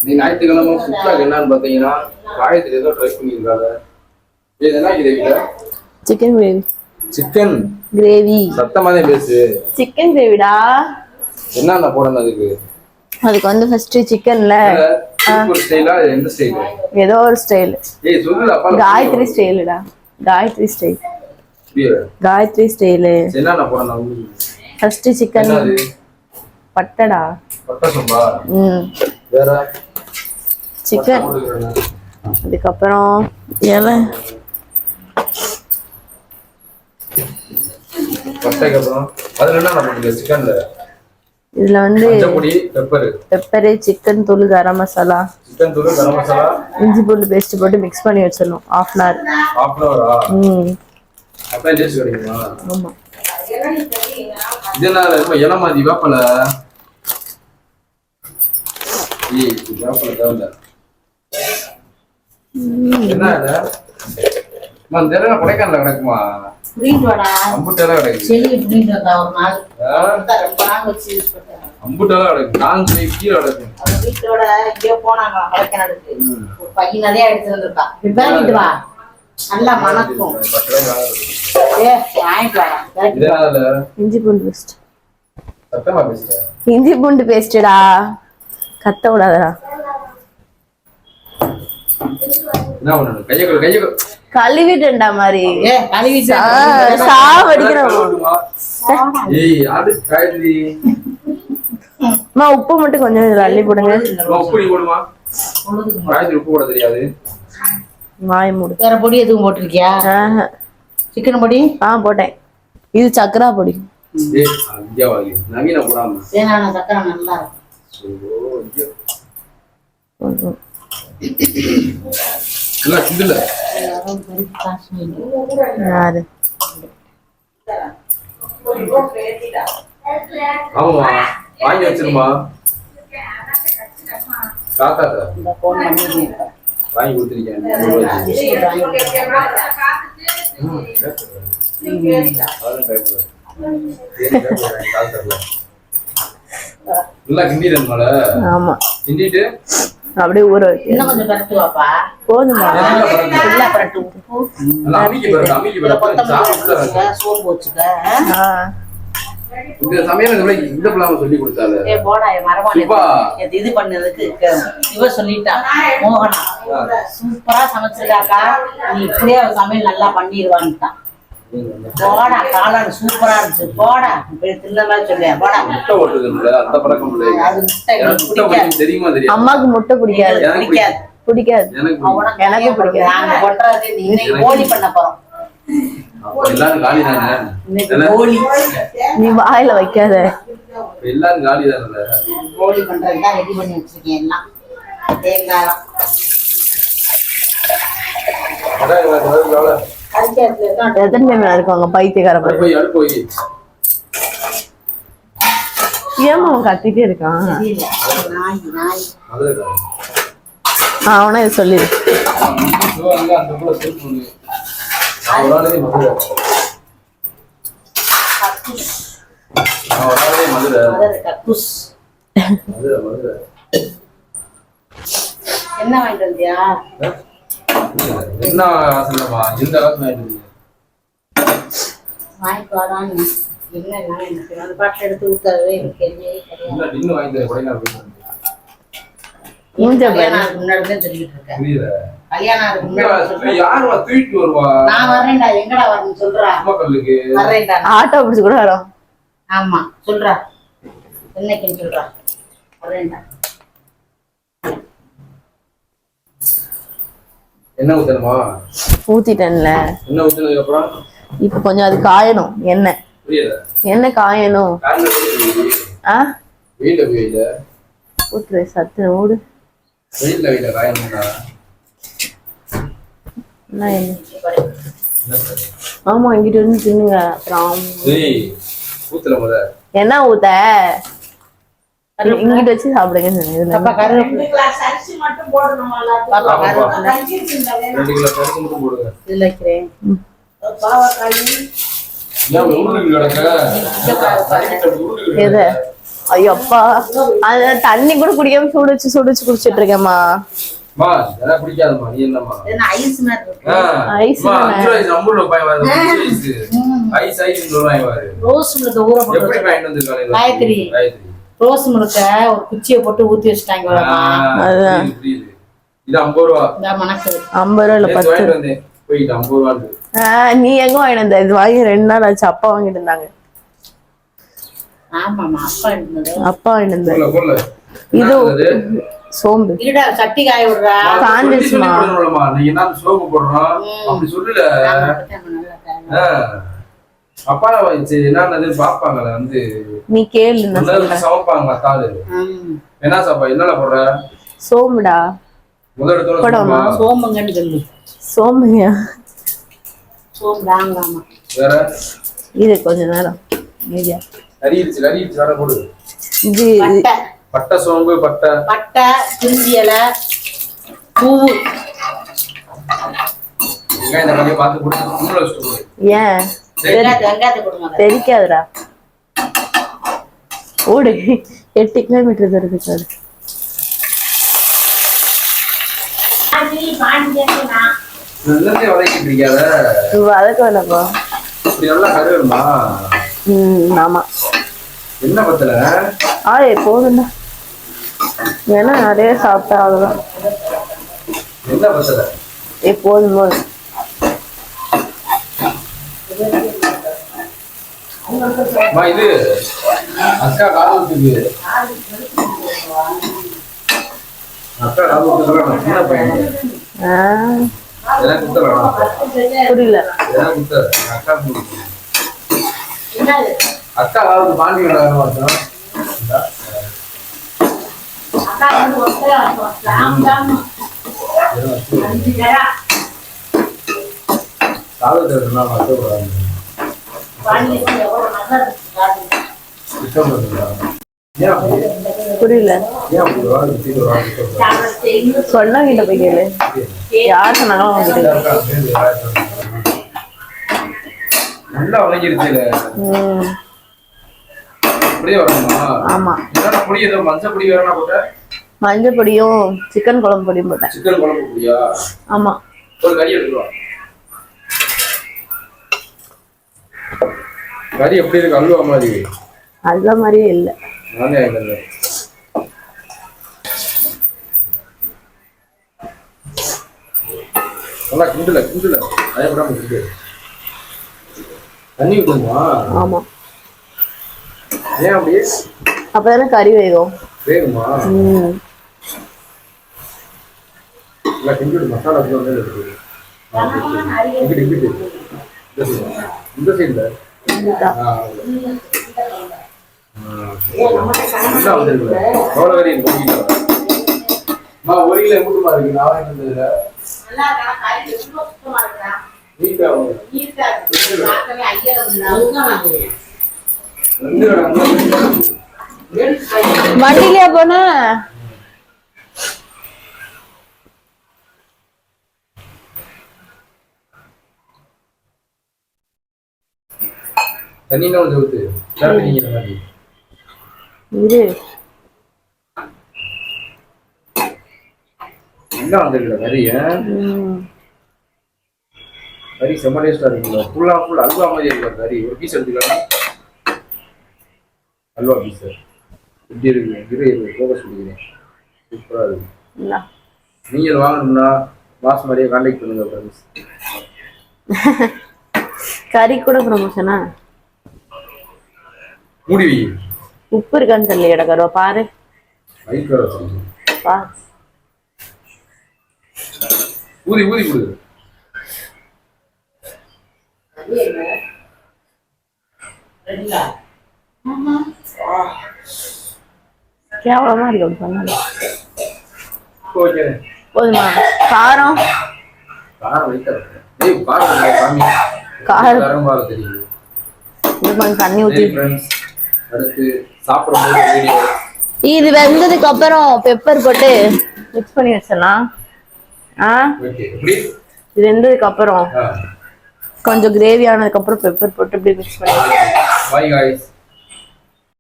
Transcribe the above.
நீ ஞாயிற்றுக்கிழமை ஃபுட்லாக் என்னன்னு பார்த்தீங்கன்னா காயத்ரி ஏதோ ட்ரை பண்ணியிருக்காங்க. இது என்ன கிரேவில? Chicken gravy. Chicken gravy. சத்தமா தான் பேசு. சிக்கன் கிரேவிடா. என்னென்ன போடணும் அதுக்கு? அதுக்கு வந்து ஃபர்ஸ்ட் சிக்கன்ல ஒரு ஸ்டைலா எந்த ஸ்டைல்? ஏதோ ஒரு ஸ்டைல். ஏய் சொல்லுடா அப்பா. காயத்ரி ஸ்டைல்டா. காயத்ரி ஸ்டைல். காயத்ரி ஸ்டைல். என்னென்ன போடணும்? ஃபர்ஸ்ட் சிக்கன் பட்டடா. பட்டை சம்பா. வேற சிக்கன். அதுக்கு அப்புறம் ஏல பட்டைக்கு அப்புறம் அதுல என்ன பண்ணுவீங்க சிக்கன்ல? இதுல வந்து பொடி, பெப்பர், சிக்கன் தூள், கரம் மசாலா, இஞ்சி பூண்டு பேஸ்ட் போட்டு மிக்ஸ் பண்ணி வச்சிரணும் half an hour. அப்பதான் டேஸ்ட் கிடைக்குமா? ஆமா. இதனால ரொம்ப இளமாதி வேப்பல. ஏய் வேப்பல தேவல. என்ன இது? நான் தெரியல கொடைக்கானல கிடக்குமா? புரியுது வாடா. அம்புட்டல கிடக்கு. சரி புரியுது வந்தா ஒரு நாள். ரொம்ப நாள் வச்சு யூஸ் பண்ணேன். அம்புட்டல கிடக்கு. நான் கீழ கிடக்கு. அந்த வீட்டோட இங்கே போனாங்க கொடைக்கானலுக்கு. ஒரு பையன் நிறைய எடுத்து வந்திருக்கா. வாங்கிட்டு வா. நல்லா மணக்கும். வாங்கிட்டு வாடா. இதனால இஞ்சி பூண்டு பேஸ்ட். சத்தமா பேசுற. இஞ்சி பூண்டு பேஸ்டடா. கத்த விடாதடா. என்ன பண்ணணும்? கையை கழுவிட்டேன்டா மாதிரி. கழுவி சாவடிக்கிறோம். ஏய் அது காய்கறி. அம்மா உப்பு மட்டும் கொஞ்சம் இதுல அள்ளி போடுங்க. உப்பு நீ போடுமா? காய்கறி உப்பு போட தெரியாது. வாய் மூடு. வேற பொடி எதுவும் போட்டிருக்கியா? சிக்கன் பொடி? போட்டேன். இது சக்கரா பொடி. ஏய் அங்கயா வாங்கி. நவீன போடாம. வேணாம் சக்கரை நல்லா இருக்கும். இல்ல கிண்டல. யாரு? ஆமா வாங்கி வச்சிருமா. காக்கா இந்த போன் பண்ணி வாங்கி கொடுத்திருக்கேன். நல்லா கிண்டிடணுமால? ஆமா கிண்டிட்டு அப்படியே ஊற வைக்க. இன்னும் கொஞ்சம் பரட்டு வாப்பா. போதுமா? நல்லா பரட்டு. சோம்பு வச்சுக்க. இந்த சமையல் இந்த பிள்ளாம சொல்லி கொடுத்தாரு. போடா மரபான இது பண்ணதுக்கு இவ சொல்லிட்டா மோகனா சூப்பரா சமைச்சிருக்காக்கா. நீ இப்படியே சமையல் நல்லா பண்ணிடுவான்ட்டான். போடா காளான் சூப்பரா இருந்துச்சு. போடா தின்னமா சொல்லியா. போடா முட்டை ஓட்டுதுல அந்த பழக்கம் இல்லை. அது முட்டை தெரியுமா? தெரியும். அம்மாக்கு முட்டை பிடிக்காது. பிடிக்காது. எனக்கு பிடிக்காது. நாங்க கொட்டுறது இன்னைக்கு கோழி பண்ண போறோம். எல்லாரும் காலி தானே. நீ வாயில வைக்காத. எல்லாரும் காலி தானே. கோழி பண்றதுதான் ரெடி பண்ணி வச்சிருக்கேன் எல்லாம். தேங்காய் எத்தனை பேர் இருக்காங்க பைத்தியக்கார போய்? ஏமா அவன் கத்திட்டே இருக்கான்? அவனா இது சொல்லிடு. என்ன வாங்கிட்டு வந்தியா? என்ன ஆசைமா இந்த அளவுக்கு வாங்கிட்டு வரான். என்ன எனக்கு அந்த பாட்டில் எடுத்து ஊத்தாவே எனக்கு இன்னும் வாங்கி கொடைக்கானல் முன்னாடிதான் சொல்லிட்டு இருக்கேன். கல்யாணம் தூக்கிட்டு வருவா. நான் வர்றேன்டா. எங்கடா வரணும் சொல்றா. வர்றேன்டா. ஆட்டோ பிடிச்சு கூட வரோம். ஆமா சொல்றா. என்னைக்குன்னு சொல்றா. வர்றேன்டா. என்ன ஊத்தணுமா? ஊத்திட்டேன்ல. என்ன ஊத்துனதுக்கு அப்புறம் இப்ப கொஞ்சம் அது காயணும். எண்ணெய் காயணும். வெயில ஊத்துற சத்து ஓடு. வெயில காயணும்டா. ஆமா இங்கிட்ட இருந்து தின்னுங்க. அப்புறம் என்ன ஊத்த இங்கிட்ட வச்சு சாப்பிடுங்க. ஐயோ அப்பா, அது தண்ணி கூட குடிக்காம சுடு வச்சு குடிச்சிட்டு இருக்கேம்மா. மா இதெல்லாம் பிடிக்காதுமா. நீ என்னம்மா என்ன ஐஸ் மாதிரி இருக்கு. ஐஸ் மா 5 ரூபாய் நம்பூர்ல போய் வாரு. ஐஸ் சொல்லுவாங்க வாரு. ரோஸ் மில்க் ஊற போட்டு எப்படி வாங்கிட்டு வந்திருக்காங்க காயத்ரி ரோஸ் மில்க ஒரு குச்சியை போட்டு ஊத்தி வச்சிட்டாங்க வரமா. அதான் புரியுது. இது 50 ரூபா. இந்த மணக்கு 50 ரூபா இல்ல 10. வாங்கிட்டு வந்தேன். போயிட்டு 50 ரூபா. நீ எங்க வாங்கிட்டு வந்த? இது வாங்கி 2 நாள் ஆச்சு. அப்பா வாங்கிட்டு இருந்தாங்க. ஆமாமா அப்பா இருந்தது. அப்பா வாங்கிட்டு இருந்தாரு. போல இது சோம்பு. இருடா சட்டி காய விடுறா. காஞ்சிச்சுமா. நீ என்ன சோப்பு போடுறோம் அப்படி சொல்லல. அப்பா என்னது பாப்பாங்கள வந்து நீ கேளு நான் சொல்றேன். சமைப்பாங்க தாளு. என்ன சாப்பா என்னல போடுற? சோம்புடா. முதல்ல சோம்புங்கன்னு சொல்லு. சோம்புங்க. சோம்பு தாங்காமா. வேற இது கொஞ்ச நேரம் மீதியா கறியிருச்சு வர போடு. இது பட்டை சோம்பு பட்டை திருஞ்சி இலை பூவு வெங்காயம் தக்காளி பார்த்து போட்டு உள்ள வச்சுட்டு போடு. ஏன் வெங்காயத்தை போடுங்க. தெரிக்காதுடா. ஓடு 8 கிலோமீட்டர் தூரம் இருக்காது. நல்லதே வதக்கிட்டு இருக்காத. வதக்க வேணாப்பா. இப்படி நல்லா கருவேணுமா? ஆமா. என்ன பத்தல? போதும்டா. வேணா நிறைய சாப்பிட்டா அவ்வளவுதான். என்ன பத்தல? போதும் போதும். இது அக்கா காலத்துக்கு சின்ன பையன் புரியல. அக்கா காலத்து பாண்டி புரியல. சொன்னாங்கிட்ட போய் கேளு. யார் சொன்னாலும் நல்லா வளைஞ்சிருச்சு. ஆமா. பொடி ஏதோ மஞ்சள் பொடி வேற போட்ட? மஞ்சள் பொடியும் சிக்கன் குழம்பு பொடியும் போட்டேன். சிக்கன் குழம்பு பொடியா? ஆமா. ஒரு கறி எடுத்துவா. கறி எப்படி இருக்கு? அல்வா மாதிரி. அல்வா மாதிரியே இல்லை. நானே இல்லை. நல்லா கிண்டல பயப்படாம கிண்டு. தண்ணி ஊற்றுமா? ஆமா. ஏன் அப்படியே? அப்பதானே கறி வேகுமா? நல்லா கிண்டு. மசாலா வந்து இந்த சைடுல எவ்வளவு வரி இருக்கு? 1 கிலோ எம்பூட்டுமா இருக்கு. நான் இருந்ததுல வண்டியில போன தண்ணி வந்து ஊத்து. இரு. என்ன வந்துருக்குல கறி செம்ம டேஸ்டா இருக்குல்ல. ஃபுல் அல்வா மாதிரி இருக்கு கறி. ஒரு பீஸ் எடுத்துக்கலாம். அல்வா பீஸ் எப்படி இருக்கு? ஃபோக்கஸ் பண்ணிக்கிறேன். சூப்பரா இருக்கு. நீங்க வாங்கணும்னா மாஸ் மாதிரியே கான்டாக்ட் பண்ணுங்க ஃப்ரெண்ட்ஸ். கறி கூட ப்ரமோஷனா? மூடிவி. உப்பு இருக்கான்னு தெரியல. கருவா பாரு. பா ஊதி கொடு. கேவலமா இருக்கு பண்ணல. போதுமா? காரம் தண்ணி ஊத்தி இது வெந்ததுக்கு அப்புறம் பெப்பர் போட்டு மிக்ஸ் பண்ணி வச்சிடலாம். இது வெந்ததுக்கு அப்புறம் கொஞ்சம் கிரேவி ஆனதுக்கு அப்புறம் பெப்பர் போட்டு இப்படி மிக்ஸ் பண்ணி